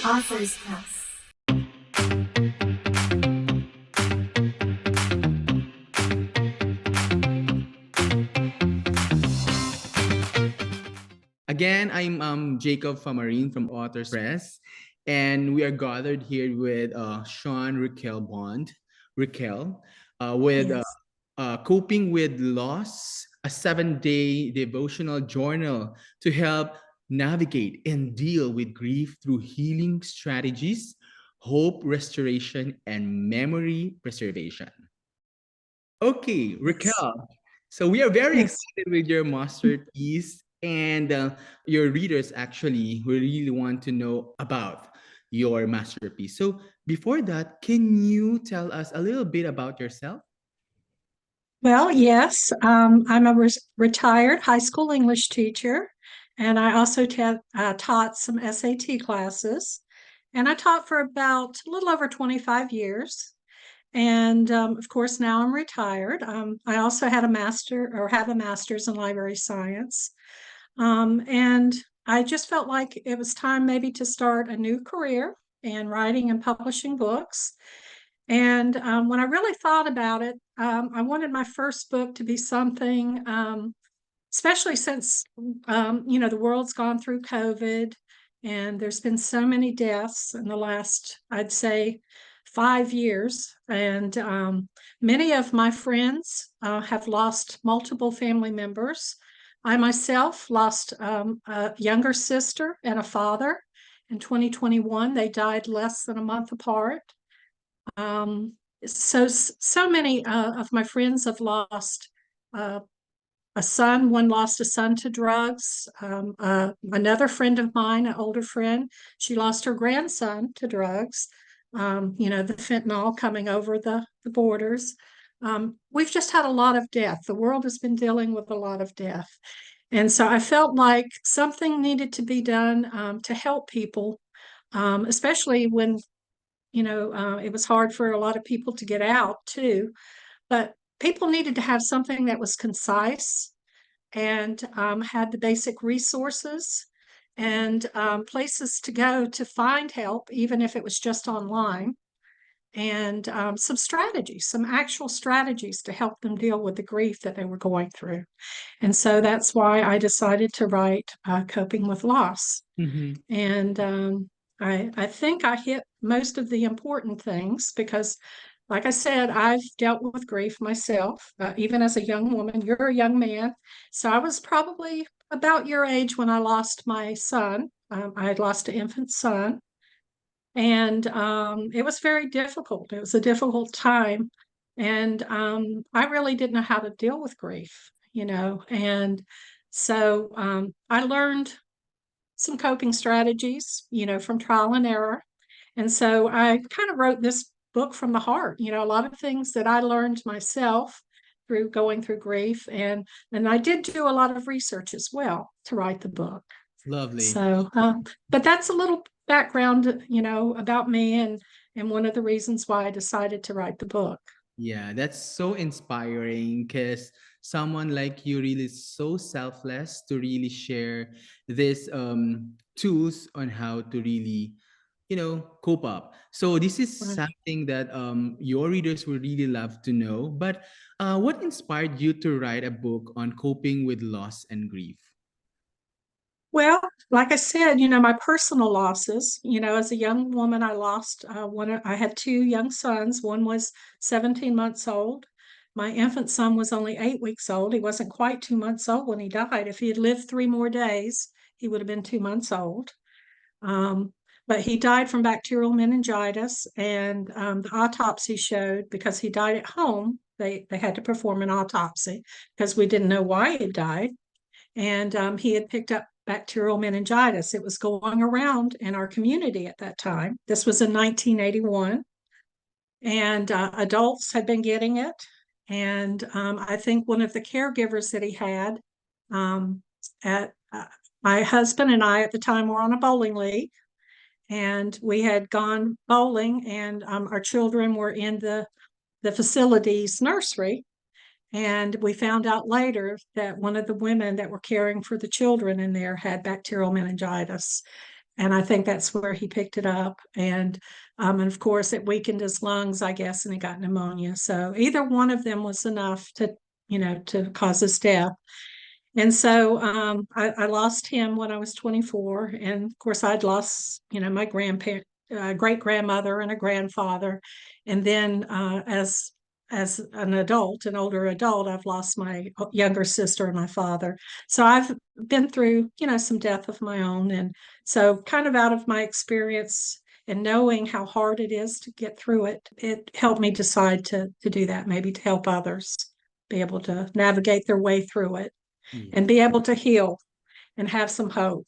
Author's House. Again, I'm Jacob Famarin from Authors Press, and we are gathered here with Sean Rickalle Bond, Rickalle, with Yes. Coping with Loss, a 7-day devotional journal to help navigate and deal with grief through healing strategies, hope restoration, and memory preservation. Okay, Yes. Raquel. So we are very Yes. excited with your masterpiece, and your readers actually will really want to know about your masterpiece. So before that, can you tell us a little bit about yourself? Well, yes, I'm a retired high school English teacher, and I also taught some SAT classes. And I taught for about a little over 25 years. And of course, now I'm retired. I also had a master or have a master's in library science. And I just felt like it was time maybe to start a new career in writing and publishing books. And when I really thought about it, I wanted my first book to be something, especially since, the world's gone through COVID and there's been so many deaths in the last, I'd say, 5 years. And many of my friends have lost multiple family members. I myself lost a younger sister and a father in 2021. They died less than a month apart. Um, so many of my friends have lost uh, a son. One lost a son to drugs. Another friend of mine, an older friend, she lost her grandson to drugs. The fentanyl coming over the borders. We've just had a lot of death. The world has been dealing with a lot of death. And so I felt like something needed to be done to help people, especially when it was hard for a lot of people to get out too, but people needed to have something that was concise and had the basic resources and places to go to find help, even if it was just online, and some actual strategies to help them deal with the grief that they were going through. And so that's why I decided to write Coping with Loss. Mm-hmm. And I think I hit most of the important things because, like I said, I've dealt with grief myself, even as a young woman. You're a young man. So I was probably about your age when I lost my son. I had lost an infant son. And it was very difficult. It was a difficult time. And I really didn't know how to deal with grief. And so I learned some coping strategies, from trial and error. And so I kind of wrote this book from the heart, a lot of things that I learned myself through going through grief. And I did do a lot of research as well to write the book. Lovely. So, but that's a little background, about me and one of the reasons why I decided to write the book. Yeah, that's so inspiring because someone like you really is so selfless to really share these tools on how to really, cope up. So this is something that your readers will really love to know. But what inspired you to write a book on coping with loss and grief? Well, like I said, my personal losses, as a young woman, I lost one. I had two young sons. One was 17 months old. My infant son was only 8 weeks old. He wasn't quite 2 months old when he died. If he had lived 3 more days, he would have been 2 months old. Um, but he died from bacterial meningitis, and the autopsy showed because he died at home, they had to perform an autopsy because we didn't know why he died. And he had picked up bacterial meningitis. It was going around in our community at that time. This was in 1981, and adults had been getting it. And I think one of the caregivers that he had um, at my husband and I at the time were on a bowling league, and we had gone bowling, and our children were in the facility's nursery. And we found out later that one of the women that were caring for the children in there had bacterial meningitis. And I think that's where he picked it up. And of course, it weakened his lungs, I guess, and he got pneumonia. So either one of them was enough to cause his death. And so I lost him when I was 24. And of course, I'd lost, my grandparent, great grandmother, and a grandfather. And then as an adult, an older adult, I've lost my younger sister and my father. So I've been through, some death of my own. And so, kind of out of my experience and knowing how hard it is to get through it, it helped me decide to do that, maybe to help others be able to navigate their way through it and Yes. be able to heal and have some hope,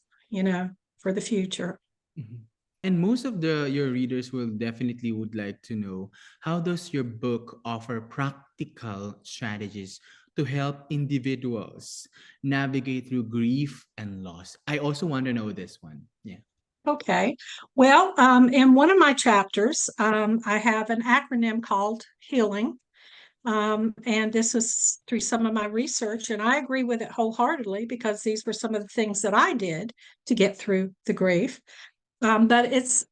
for the future. Mhm. And most of the your readers will definitely would like to know, how does your book offer practical strategies to help individuals navigate through grief and loss? I also want to know this one. Yeah. Okay. Well, in one of my chapters, I have an acronym called HEALING. And this was through some of my research, and I agree with it wholeheartedly because these were some of the things that I did to get through the grief. But it's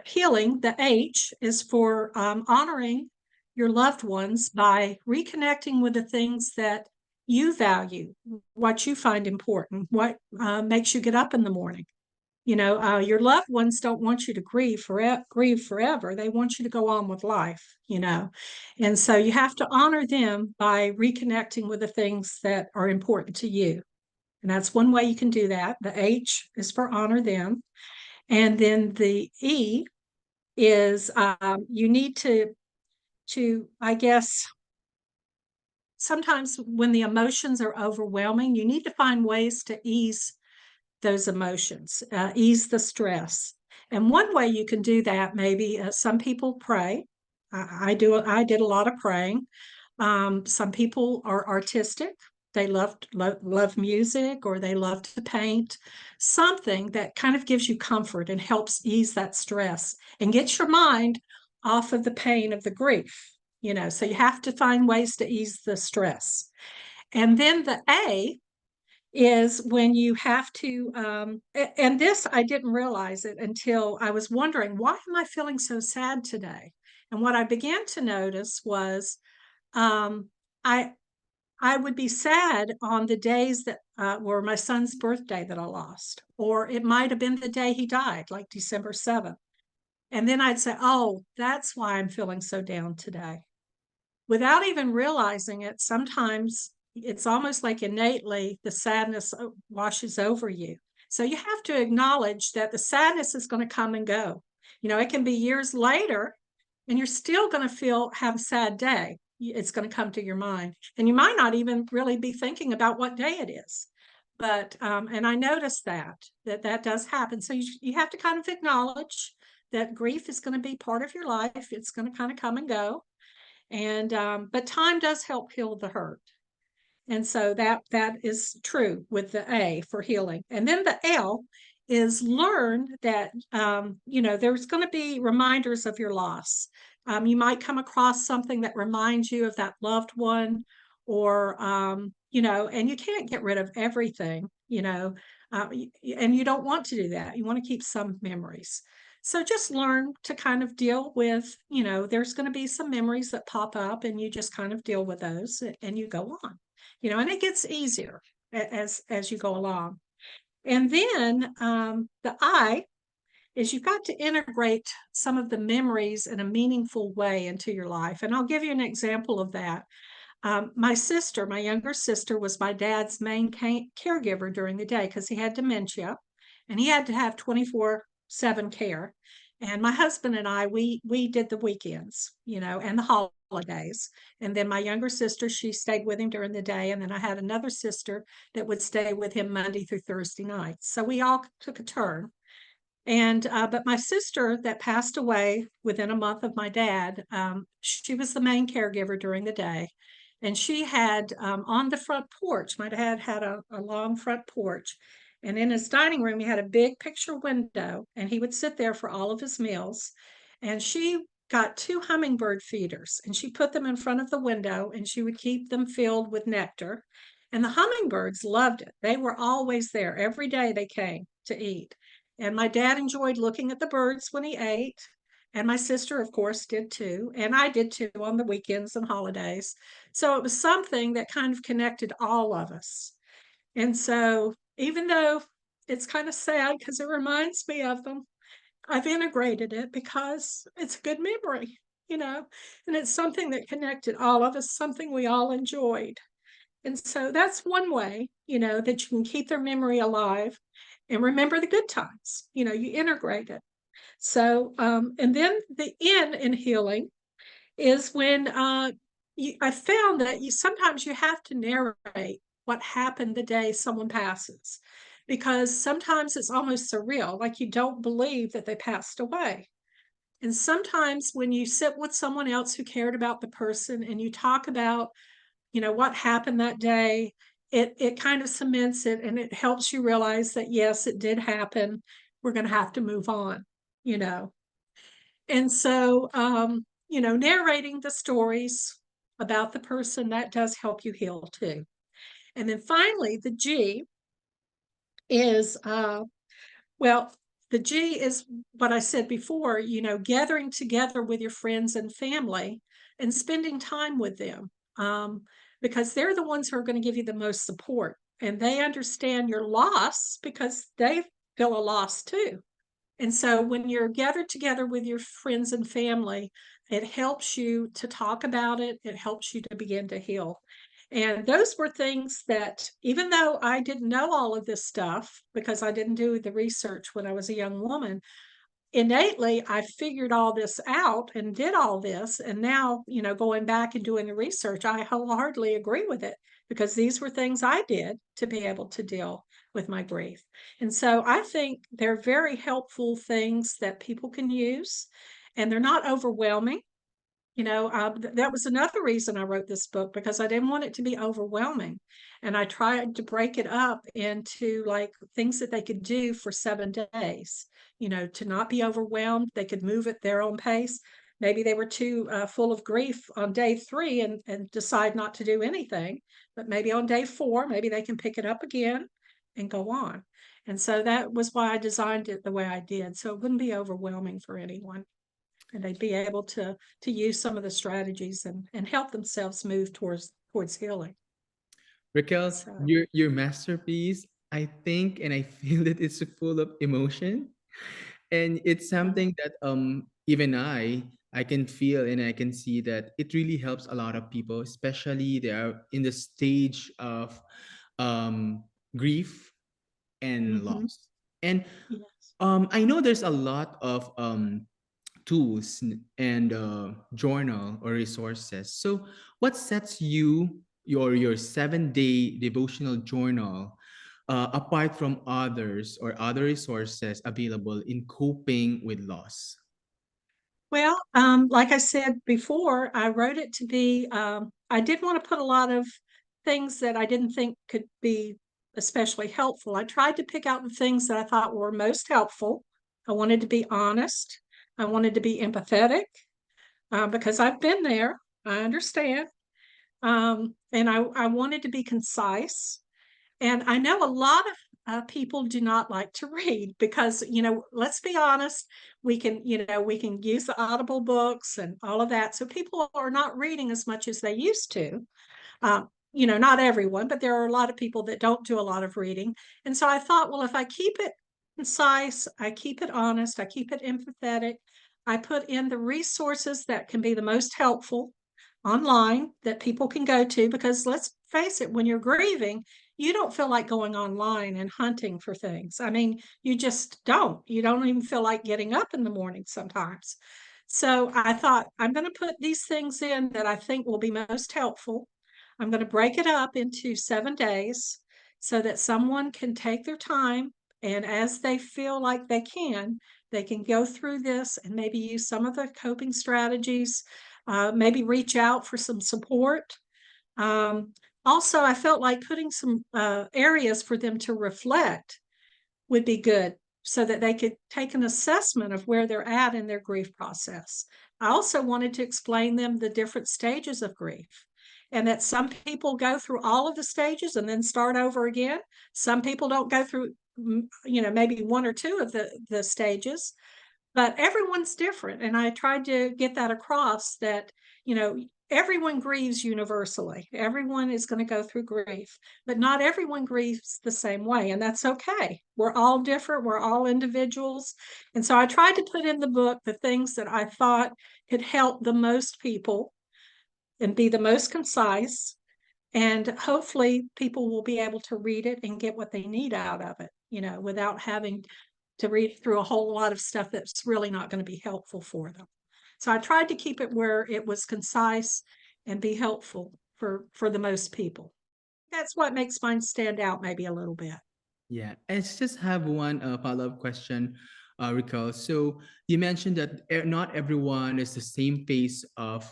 healing. The H is for honoring your loved ones by reconnecting with the things that you value, what you find important, what makes you get up in the morning. Your loved ones don't want you to grieve forever. They want you to go on with life. And so you have to honor them by reconnecting with the things that are important to you. And that's one way you can do that. The H is for honor them. And then the E is you need to, I guess, sometimes when the emotions are overwhelming, you need to find ways to ease those emotions, ease the stress. And one way you can do that, maybe some people pray. I do. I did a lot of praying. Some people are artistic. They love music, or they love to paint. Something that kind of gives you comfort and helps ease that stress and gets your mind off of the pain of the grief. So you have to find ways to ease the stress. And then the A is when you have to, and this I didn't realize it until I was wondering, why am I feeling so sad today? And what I began to notice was um, I I would be sad on the days that were my son's birthday that I lost, or it might have been the day he died, like December 7th. And then I'd say, oh, that's why I'm feeling so down today, without even realizing it. Sometimes it's almost like innately the sadness washes over you. So you have to acknowledge that the sadness is going to come and go. It can be years later and you're still going to have a sad day. It's going to come to your mind. And you might not even really be thinking about what day it is. But, and I noticed that does happen. So you have to kind of acknowledge that grief is going to be part of your life. It's going to kind of come and go. And but time does help heal the hurt. And so that is true with the A for healing. And then the L is learn that there's going to be reminders of your loss. You might come across something that reminds you of that loved one, or and you can't get rid of everything. And you don't want to do that. You want to keep some memories. So just learn to kind of deal with, there's going to be some memories that pop up, and you just kind of deal with those and you go on. And it gets easier as you go along. And then the I is you've got to integrate some of the memories in a meaningful way into your life. And I'll give you an example of that. My younger sister, was my dad's main caregiver during the day because he had dementia and he had to have 24/7 care. And my husband and I, we did the weekends, and the holidays. And then my younger sister, she stayed with him during the day. And then I had another sister that would stay with him Monday through Thursday nights. So we all took a turn. And but my sister that passed away within a month of my dad, she was the main caregiver during the day. And she had on the front porch, my dad had a long front porch. And in his dining room, he had a big picture window, and he would sit there for all of his meals. And she got two hummingbird feeders, and she put them in front of the window, and she would keep them filled with nectar. And the hummingbirds loved it. They were always there. Every day they came to eat. And my dad enjoyed looking at the birds when he ate. And my sister, of course, did too. And I did too on the weekends and holidays. So it was something that kind of connected all of us. And so even though it's kind of sad because it reminds me of them, I've integrated it because it's a good memory, you know, and it's something that connected all of us, something we all enjoyed. And so that's one way, that you can keep their memory alive and remember the good times. You integrate it. So, and then the in healing is when I found that sometimes you have to narrate what happened the day someone passes, because sometimes it's almost surreal, like you don't believe that they passed away. And sometimes when you sit with someone else who cared about the person and you talk about, what happened that day, it kind of cements it, and it helps you realize that yes, it did happen. We're going to have to move on, you know. And so, narrating the stories about the person, that does help you heal too. And then finally, the G is, well, the G is what I said before, gathering together with your friends and family and spending time with them, because they're the ones who are going to give you the most support, and they understand your loss because they feel a loss too. And so when you're gathered together with your friends and family, it helps you to talk about it. It helps you to begin to heal. And those were things that, even though I didn't know all of this stuff because I didn't do the research when I was a young woman, innately I figured all this out and did all this. And now, going back and doing the research, I wholeheartedly agree with it because these were things I did to be able to deal with my grief. And so I think they're very helpful things that people can use, and they're not overwhelming. That was another reason I wrote this book, because I didn't want it to be overwhelming. And I tried to break it up into like things that they could do for 7 days, to not be overwhelmed. They could move at their own pace. Maybe they were too full of grief on day 3 and decide not to do anything. But maybe on day 4, maybe they can pick it up again and go on. And so that was why I designed it the way I did. So it wouldn't be overwhelming for anyone, and they'd be able to use some of the strategies and help themselves move towards healing. Raquel, So your masterpiece, I think and I feel that it's full of emotion. And it's something that even I can feel and I can see that it really helps a lot of people, especially they are in the stage of um grief and mhm, loss. And yes. I know there's a lot of tools and journal or resources. So, what sets your 7 day devotional journal apart from others or other resources available in coping with loss? Well, like I said before, I wrote it to be, I did want to put a lot of things that I didn't think could be especially helpful. I tried to pick out the things that I thought were most helpful. I wanted to be honest. I wanted to be empathetic, because I've been there. I understand. And I wanted to be concise. And I know a lot of people do not like to read because, let's be honest, we can use the Audible books and all of that. So people are not reading as much as they used to. Not everyone, but there are a lot of people that don't do a lot of reading. And so I thought, well, if I keep it concise, I keep it honest, I keep it empathetic, I put in the resources that can be the most helpful online that people can go to, because let's face it, when you're grieving, you don't feel like going online and hunting for things. I mean, you just don't. You don't even feel like getting up in the morning sometimes. So I thought, I'm going to put these things in that I think will be most helpful. I'm going to break it up into 7 days so that someone can take their time, and as they feel like they can go through this and maybe use some of the coping strategies, maybe reach out for some support. Um, Also, I felt like putting some areas for them to reflect would be good so that they could take an assessment of where they're at in their grief process. I also wanted to explain them the different stages of grief, and that some people go through all of the stages and then start over again. Some people don't go through, maybe one or two of the stages, but everyone's different. And I tried to get that across that, you know, everyone grieves universally. Everyone is going to go through grief, but not everyone grieves the same way. And that's okay. We're all different. We're all individuals. And so I tried to put in the book the things that I thought could help the most people and be the most concise. And hopefully people will be able to read it and get what they need out of it, without having to read through a whole lot of stuff that's really not going to be helpful for them. So I tried to keep it where it was concise and be helpful for the most people. That's what makes mine stand out maybe a little bit. Yeah, I just have one follow-up question, Rickalle. So you mentioned that not everyone is the same pace of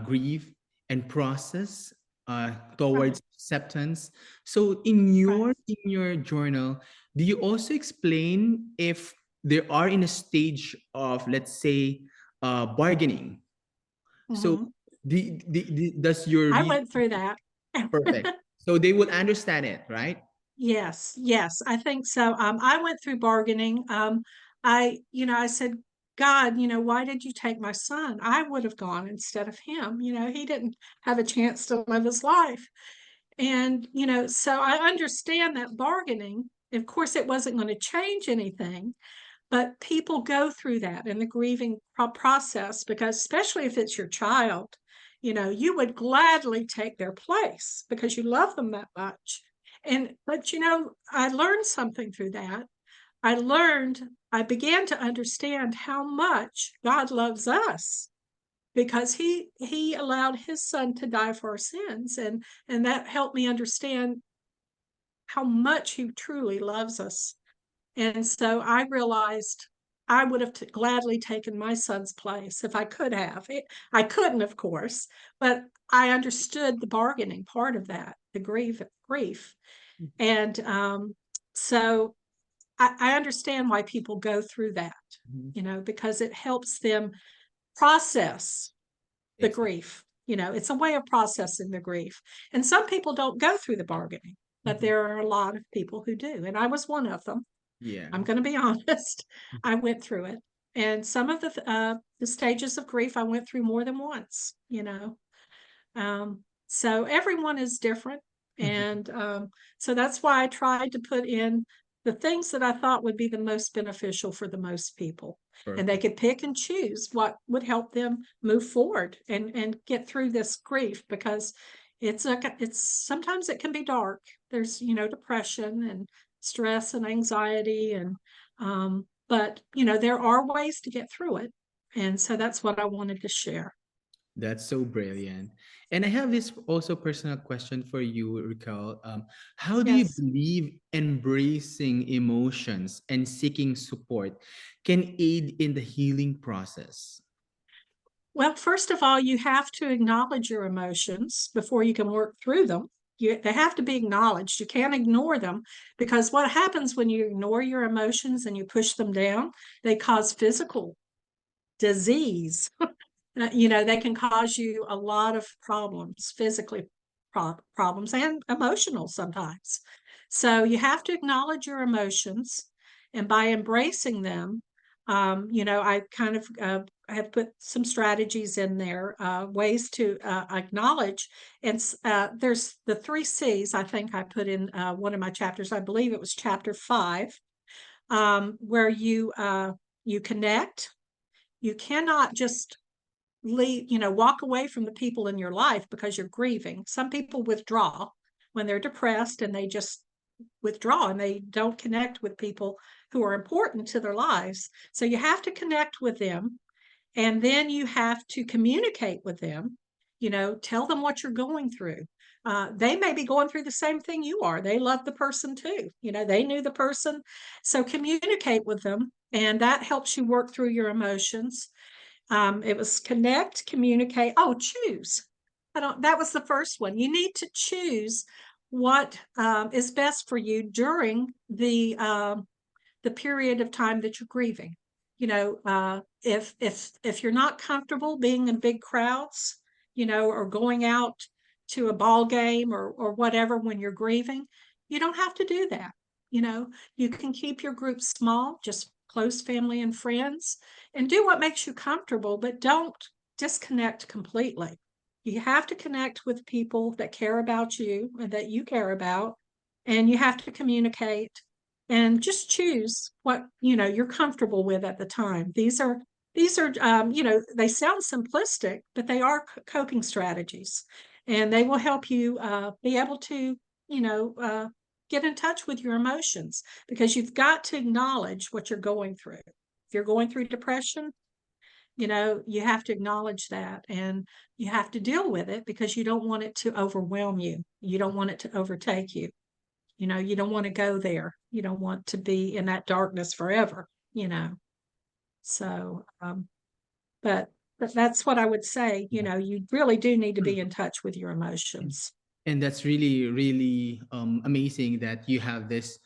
grief and process Right, towards acceptance. So right. in your journal, do you also explain if they are in a stage of, let's say, bargaining? So Hmm. does your I read went through that. perfect? So they will understand it, right? Yes, yes, I think so. I went through bargaining. I said, God, why did you take my son? I would have gone instead of him. He didn't have a chance to live his life. And, so I understand that bargaining. Of course, it wasn't going to change anything, but people go through that in the grieving process because, especially if it's your child, you would gladly take their place because you love them that much. But I learned something through that. I began to understand how much God loves us because he allowed his son to die for our sins, and that helped me understand how much he truly loves us. And so I realized I would have gladly taken my son's place if I could have. I couldn't, of course, but I understood the bargaining part of that, the grief. And so I understand why people go through that, Mhm. because it helps them process the Exactly. grief. It's a way of processing the grief. And some people don't go through the bargaining, but Mhm. there are a lot of people who do. And I was one of them. Yeah. I'm going to be honest. I went through it. And some of the stages of grief I went through more than once. So everyone is different. Mhm. And so that's why I tried to put in the things that I thought would be the most beneficial for the most people. And they Perfect. could pick and choose what would help them move forward and get through this grief because it's sometimes it can be dark. There's, depression and stress and anxiety but there are ways to get through it. And so that's what I wanted to share. That's so brilliant. And I have this also personal question for you, Ricole. How do you Yes. believe embracing emotions and seeking support can aid in the healing process? Well, first of all, you have to acknowledge your emotions before you can work through them. They have to be acknowledged. You can't ignore them because what happens when you ignore your emotions and you push them down, they cause physical disease. They can cause you a lot of problems, physically problems and emotional sometimes. So you have to acknowledge your emotions, and by embracing them, I kind of have put some strategies in there, ways to acknowledge. And there's the 3 C's. I think I put in one of my chapters. I believe it was chapter 5, where you connect. You cannot just walk away from the people in your life because you're grieving. Some people withdraw when they're depressed and they just withdraw and they don't connect with people who are important to their lives. So you have to connect with them, and then you have to communicate with them, tell them what you're going through. They may be going through the same thing you are. They love the person too. They knew the person. So communicate with them, and that helps you work through your emotions. It was connect, communicate. Oh, choose. I don't. That was the first one. You need to choose what is best for you during the period of time that you're grieving. if you're not comfortable being in big crowds, or going out to a ball game or whatever when you're grieving, you don't have to do that. You can keep your group small, just close family and friends, and do what makes you comfortable, but don't disconnect completely. You have to connect with people that care about you and that you care about, and you have to communicate and just choose what you're comfortable with at the time. These are they sound simplistic, but they are coping strategies, and they will help you be able to you know uh, get in touch with your emotions, because you've got to acknowledge what you're going through. If you're going through depression, you have to acknowledge that, and you have to deal with it, because you don't want it to overwhelm you. You don't want it to overtake you. You don't want to go there. You don't want to be in that darkness forever. So, but that's what I would say. You really do need to be in touch with your emotions. And that's really really amazing that you have this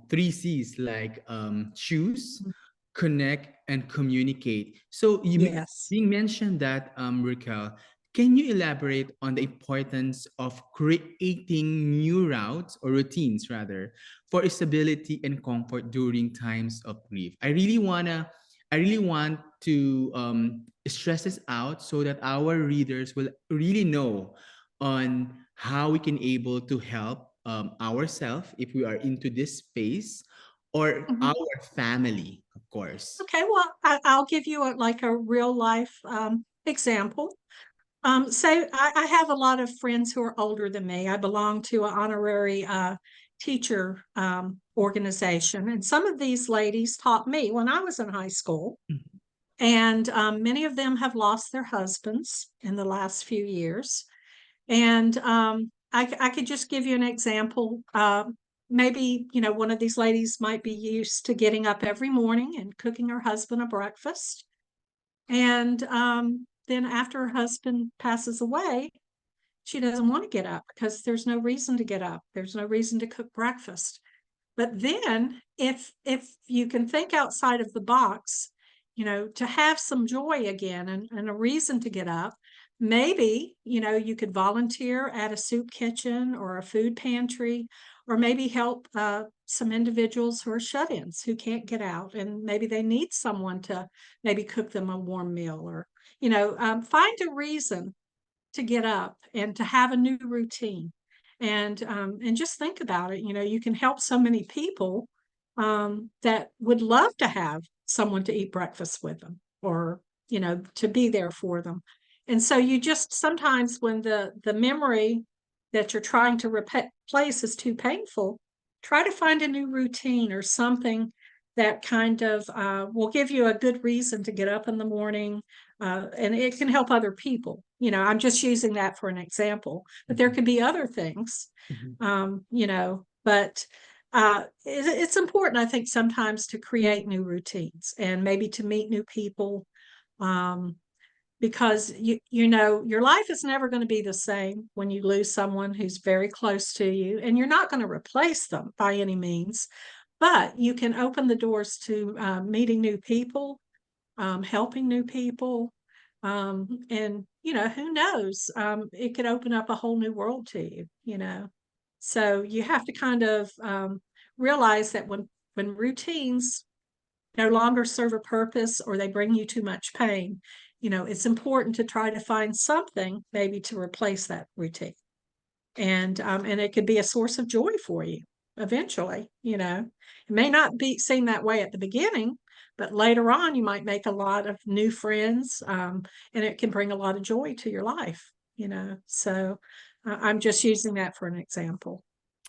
three C's, like choose, connect, and communicate. So Yes. being mentioned that, Raquel, can you elaborate on the importance of creating new routes or routines rather for stability and comfort during times of grief? I really want to stress this out so that our readers will really know on how we can able to help ourselves if we are into this space, or Mhm. our family, of course. Okay, well, I'll give you like a real life example. So I have a lot of friends who are older than me. I belong to an honorary teacher organization, and some of these ladies taught me when I was in high school. And many of them have lost their husbands in the last few years. And I could just give you an example. Maybe, one of these ladies might be used to getting up every morning and cooking her husband a breakfast. And then after her husband passes away, she doesn't want to get up because there's no reason to get up. There's no reason to cook breakfast. But then if you can think outside of the box, to have some joy again, and a reason to get up, maybe, you could volunteer at a soup kitchen or a food pantry, or maybe help some individuals who are shut-ins who can't get out, and maybe they need someone to maybe cook them a warm meal, or find a reason to get up and to have a new routine, and just think about it. You can help so many people that would love to have someone to eat breakfast with them, or to be there for them. And so you just sometimes, when the memory that you're trying to replace is too painful, try to find a new routine or something that kind of will give you a good reason to get up in the morning, and it can help other people. I'm just using that for an example, but there Mhm, could be other things. mhm, But it's important, I think, sometimes to create new routines and maybe to meet new people, um, because your life is never going to be the same when you lose someone who's very close to you, and you're not going to replace them by any means, but you can open the doors to meeting new people, helping new people. And who knows? It could open up a whole new world to you. So you have to kind of realize that when routines no longer serve a purpose, or they bring you too much pain, it's important to try to find something maybe to replace that routine. And it could be a source of joy for you eventually. It may not be seem that way at the beginning, but later on you might make a lot of new friends, and it can bring a lot of joy to your life. So I'm just using that for an example.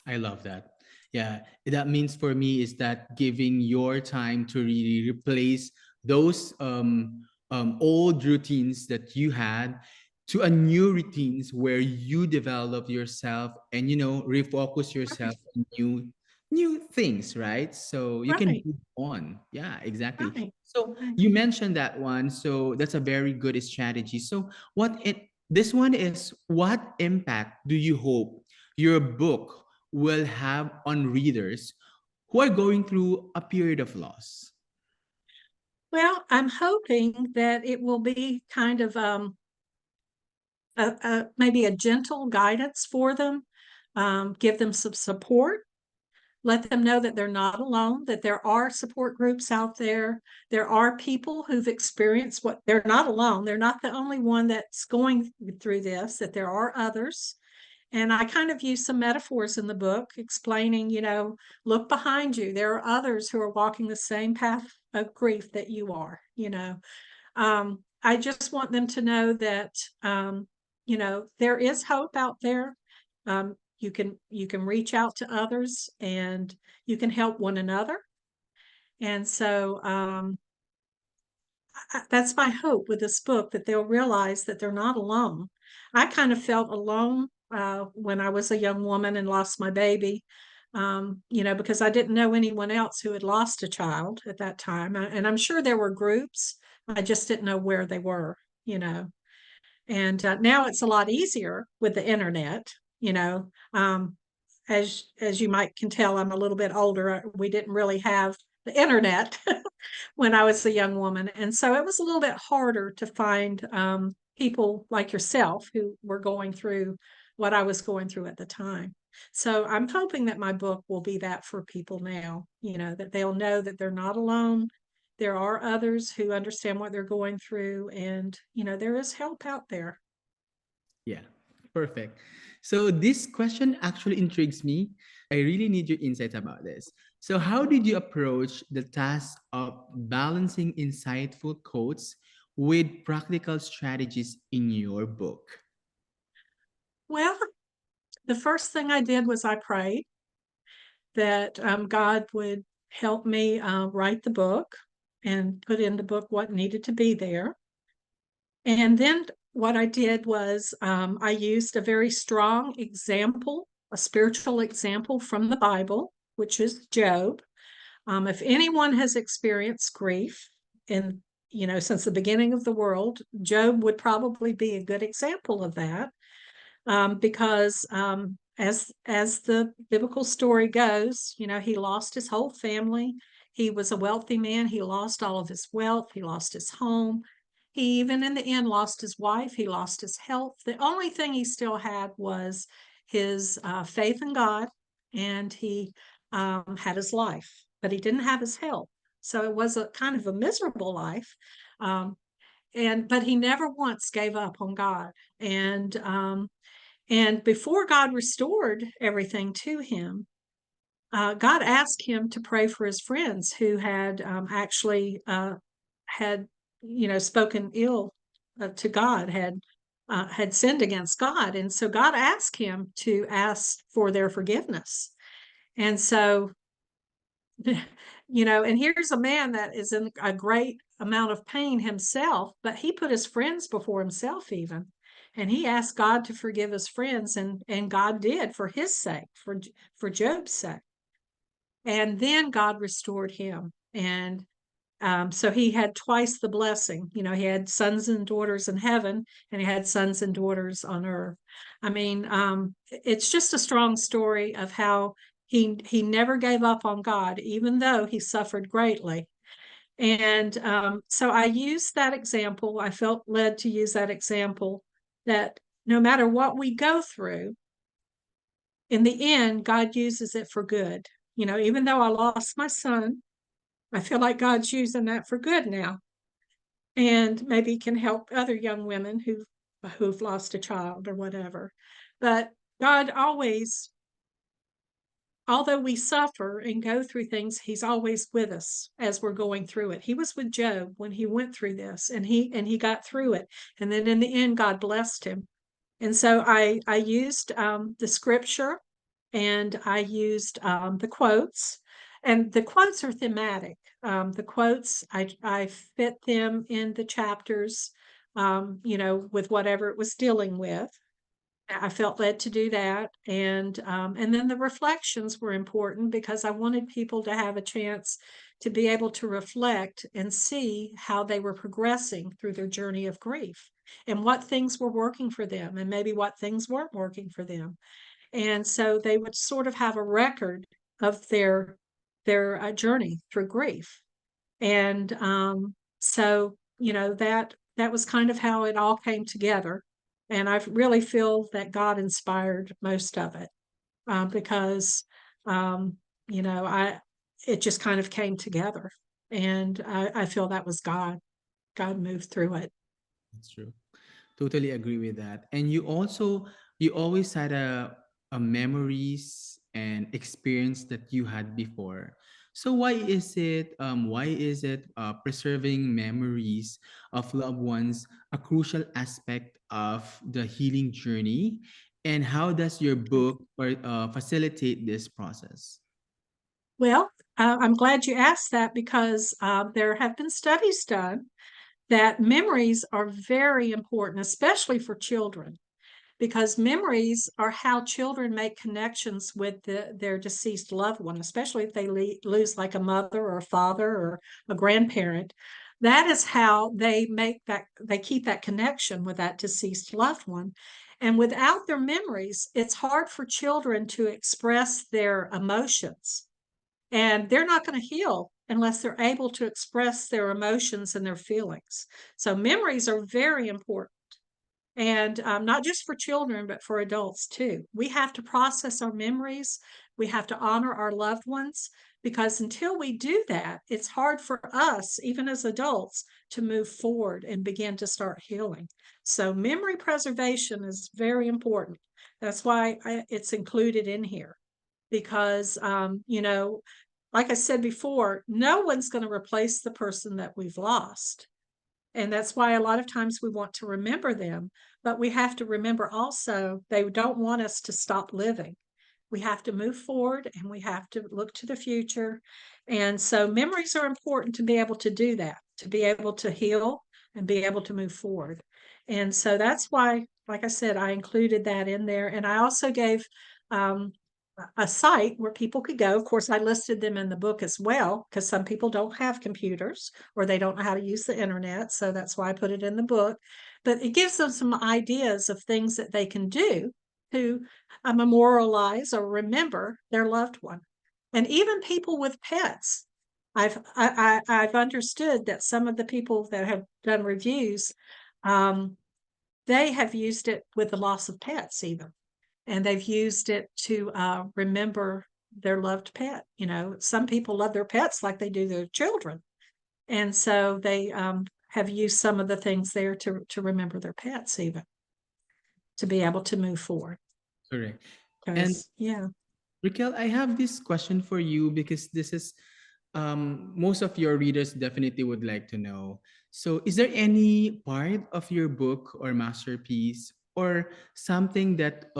I love that. Yeah, that means for me is that giving your time to really replace those old routines that you had to a new routines where you develop yourself and refocus yourself Right. on new things, right? So you can Right. move on. Yeah, exactly. Right. So Right. you mentioned that one, so that's a very good strategy. So this one is, what impact do you hope your book will have on readers who are going through a period of loss? Well, I'm hoping that it will be kind of maybe a gentle guidance for them, give them some support, let them know that they're not alone, that there are support groups out there. There are people who've experienced what they're not alone. They're not the only one that's going through this, that there are others. And I kind of use some metaphors in the book explaining, look behind you. There are others who are walking the same path of grief that you are. I just want them to know that, there is hope out there. You can reach out to others and you can help one another. And so that's my hope with this book, that they'll realize that they're not alone. I kind of felt alone when I was a young woman and lost my baby, because I didn't know anyone else who had lost a child at that time. And I'm sure there were groups. I just didn't know where they were, you know. And now it's a lot easier with the internet, you know. As you might can tell, I'm a little bit older. We didn't really have the internet when I was a young woman. And so it was a little bit harder to find people like yourself who were going through what I was going through at the time. So I'm hoping that my book will be that for people now, that they'll know that they're not alone. There are others who understand what they're going through, and, there is help out there. Yeah, perfect. So this question actually intrigues me. I really need your insights about this. So, how did you approach the task of balancing insightful quotes with practical strategies in your book? Well, the first thing I did was I prayed that God would help me write the book and put in the book what needed to be there. And then what I did was I used a very strong example, a spiritual example from the Bible, which is Job. If anyone has experienced grief in, since the beginning of the world, Job would probably be a good example of that, because as the biblical story goes, he lost his whole family. He was a wealthy man. He lost all of his wealth. He lost his home. He even in the end lost his wife. He lost his health. The only thing he still had was his faith in God, and he had his life, but he didn't have his health. So it was a kind of a miserable life. Um, but he never once gave up on God. And before God restored everything to him, God asked him to pray for his friends who had actually had, spoken ill to God, had sinned against God, and so God asked him to ask for their forgiveness. And so, and here's a man that is in a great amount of pain himself, but he put his friends before himself even. And he asked God to forgive his friends, and God did for his sake, for Job's sake. And then God restored him. And so he had twice the blessing. He had sons and daughters in heaven, and he had sons and daughters on earth. I mean, it's just a strong story of how he never gave up on God, even though he suffered greatly. And so I used that example. I felt led to use that example, that no matter what we go through, in the end, God uses it for good. Even though I lost my son, I feel like God's using that for good now, and maybe can help other young women who've lost a child or whatever. But God always, although we suffer and go through things, he's always with us as we're going through it. He was with Job when he went through this, and he got through it. And then in the end, God blessed him. And so I used the scripture, and I used the quotes, and the quotes are thematic. The quotes, I fit them in the chapters, with whatever it was dealing with. I felt led to do that. And then the reflections were important because I wanted people to have a chance to be able to reflect and see how they were progressing through their journey of grief, and what things were working for them and maybe what things weren't working for them. And so they would sort of have a record of their journey through grief. And So, that was kind of how it all came together. And I really feel that God inspired most of it, because, um, I it just kind of came together, and I feel that was God. God moved through it. That's true. Totally agree with that. And you always had a memories and experience that you had before. So why is it preserving memories of loved ones a crucial aspect of the healing journey? And how does your book facilitate this process? Well, I'm glad you asked that, because there have been studies done that memories are very important, especially for children, because memories are how children make connections with their deceased loved one, especially if they lose like a mother or a father or a grandparent. That is how they keep that connection with that deceased loved one. And without their memories, it's hard for children to express their emotions. And they're not going to heal unless they're able to express their emotions and their feelings. So memories are very important, and not just for children, but for adults too. We have to process our memories. We have to honor our loved ones, because until we do that, it's hard for us, even as adults, to move forward and begin to start healing. So, memory preservation is very important. That's why it's included in here, because, like I said before, no one's going to replace the person that we've lost. And that's why a lot of times we want to remember them, but we have to remember also they don't want us to stop living. We have to move forward and we have to look to the future. And so memories are important to be able to do that, to be able to heal and be able to move forward. And so that's why, like I said, I included that in there. And I also gave um, a site where people could go. Of course, I listed them in the book as well, because some people don't have computers or they don't know how to use the internet. So that's why I put it in the book. But it gives them some ideas of things that they can do to memorialize or remember their loved one. And even people with pets. I've understood that some of the people that have done reviews, um, they have used it with the loss of pets even, and they've used it to remember their loved pet. Some people love their pets like they do their children, and so they have used some of the things there to remember their pets, even to be able to move forward. Correct. And Because yeah, Raquel, I have this question for you because this is most of your readers definitely would like to know. So, is there any part of your book or masterpiece or something that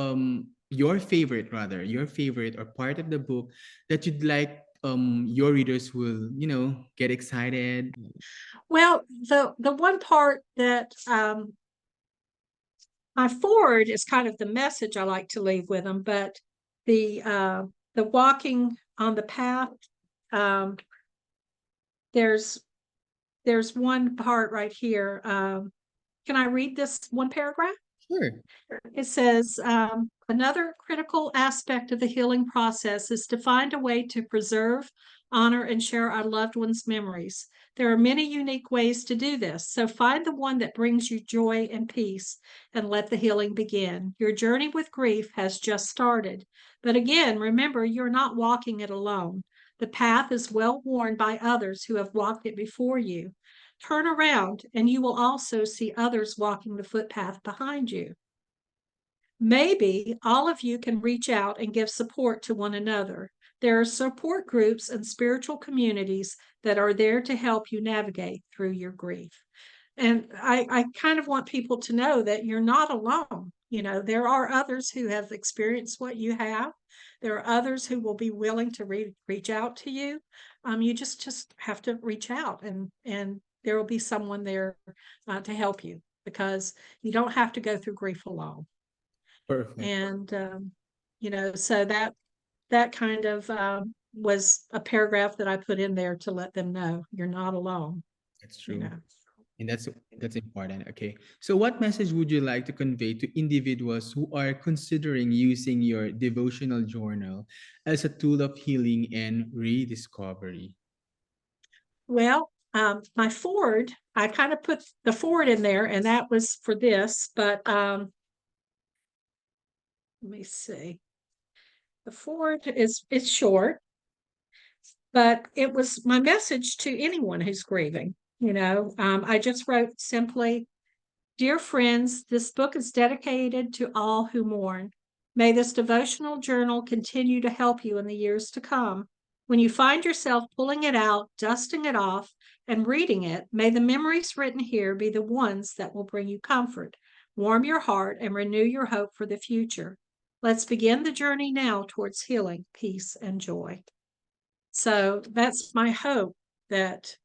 your favorite or part of the book that you'd like your readers will get excited? well, the one part that my forward is kind of the message I like to leave with them, but the walking on the path, um, there's there's one part right here. Can I read this one paragraph? Sure. It says, another critical aspect of the healing process is to find a way to preserve, honor, and share our loved ones' memories. There are many unique ways to do this, so find the one that brings you joy and peace and let the healing begin. Your journey with grief has just started. But again, remember, you're not walking it alone. The path is well worn by others who have walked it before you. Turn around, and you will also see others walking the footpath behind you. Maybe all of you can reach out and give support to one another. There are support groups and spiritual communities that are there to help you navigate through your grief. And I kind of want people to know that you're not alone. There are others who have experienced what you have. There are others who will be willing to reach out to you. You just have to reach out, and there will be someone there to help you, because you don't have to go through grief alone. Perfect. And so that kind of was a paragraph that I put in there to let them know you're not alone. That's you true. know And that's important. Okay. So what message would you like to convey to individuals who are considering using your devotional journal as a tool of healing and rediscovery? well, my Ford, I kind of put the Ford in there, and that was for this, but let me see. The Ford it's short, but it was my message to anyone who's grieving. I just wrote simply, "Dear friends, this book is dedicated to all who mourn. May this devotional journal continue to help you in the years to come. When you find yourself pulling it out, dusting it off, and reading it, may the memories written here be the ones that will bring you comfort, warm your heart, and renew your hope for the future. Let's begin the journey now towards healing, peace, and joy." So that's my hope, that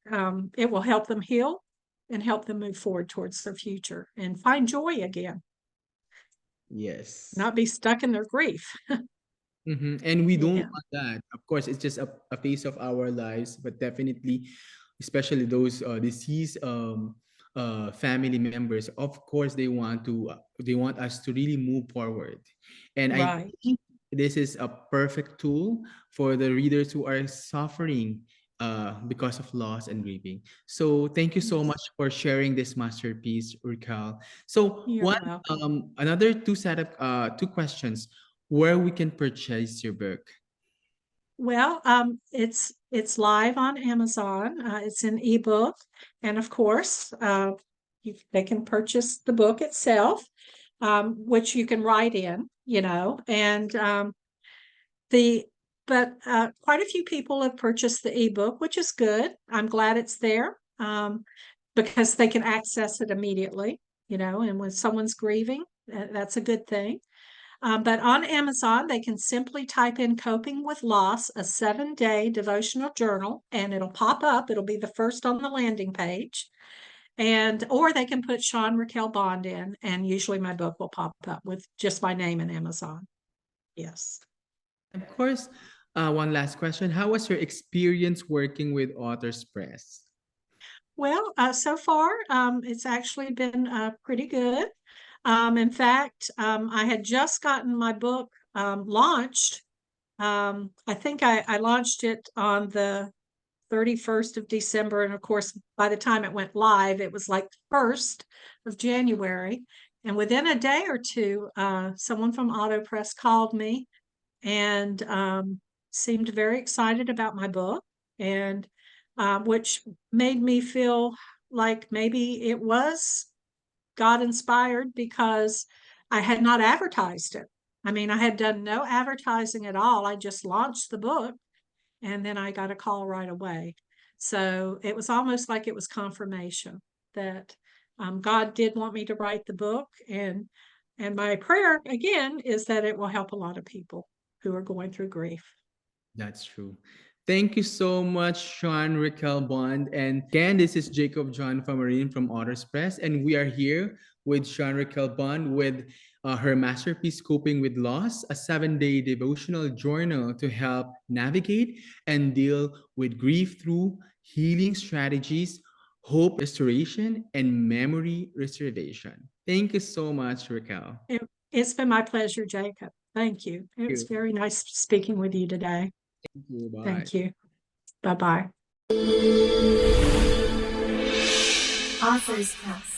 it will help them heal and help them move forward towards their future and find joy again, Yes. not be stuck in their grief. And we don't Yeah, want that. Of course, it's just a phase of our lives, but definitely, especially those deceased family members, of course, they want us to really move forward. And I right. think this is a perfect tool for the readers who are suffering because of loss and grieving. So thank you so much Yes. for sharing this masterpiece, Ricale. So You're one welcome. another two questions, where we can purchase your book. Well, it's live on Amazon. It's an ebook, and of course, they can purchase the book itself, which you can write in, and the but quite a few people have purchased the ebook, which is good. I'm glad it's there, because they can access it immediately, and when someone's grieving, that's a good thing. But on Amazon, they can simply type in "Coping with Loss, a 7-day devotional journal," and it'll pop up. It'll be the first on the landing page. Or they can put Sean Raquel Bond in, and usually my book will pop up with just my name in Amazon. Yes. Of course, one last question. How was your experience working with Authors Press? Well, so far, it's actually been pretty good. In fact, I had just gotten my book launched. I think I launched it on the 31st of December. And of course, by the time it went live, it was like 1st of January. And within a day or two, someone from AutoPress called me and seemed very excited about my book, and which made me feel like maybe it was God inspired, because I had not advertised it. I mean, I had done no advertising at all. I just launched the book, and then I got a call right away. So it was almost like it was confirmation that God did want me to write the book, and my prayer again is that it will help a lot of people who are going through grief. That's true. Thank you so much, Sean Raquel Bond. And again, this is Jacob John Famarin from Authors Press, and we are here with Sean Raquel Bond with her masterpiece, Coping with Loss, a 7-day devotional journal to help navigate and deal with grief through healing strategies, hope restoration, and memory restoration. Thank you so much, Raquel. It's been my pleasure, Jacob. Thank you. It Thank was you. very nice speaking with you today. Thank you. Bye. Thank you. Bye bye. Authors Press.